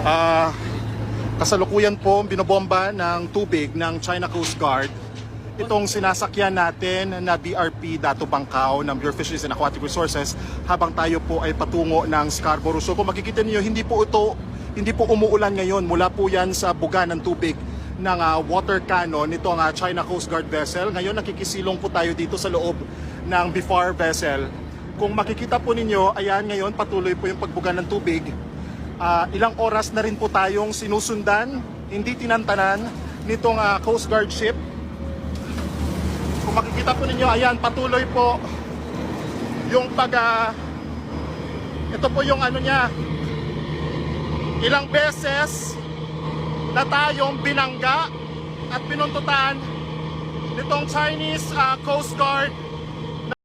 Ah, kasalukuyan po binobomba ng tubig ng China Coast Guard itong sinasakyan natin na BRP Dato Bangkao ng Bureau of Fisheries and Aquatic Resources habang tayo po ay patungo ng Scarborough. So kung makikita niyo, hindi po umuulan ngayon. Mula po yan sa buga ng tubig ng water cannon nitong China Coast Guard vessel. Ngayon nakikisilong po tayo dito sa loob ng BFAR vessel. Kung makikita po ninyo, ayan ngayon patuloy po yung pagbuga ng tubig. Ilang oras na rin po tayong sinusundan, hindi tinantanan nitong Coast Guard ship. Kung makikita po ninyo, ayan patuloy po yung ito po yung ano niya, ilang beses na tayong binangga at pinuntutan nitong Chinese Coast Guard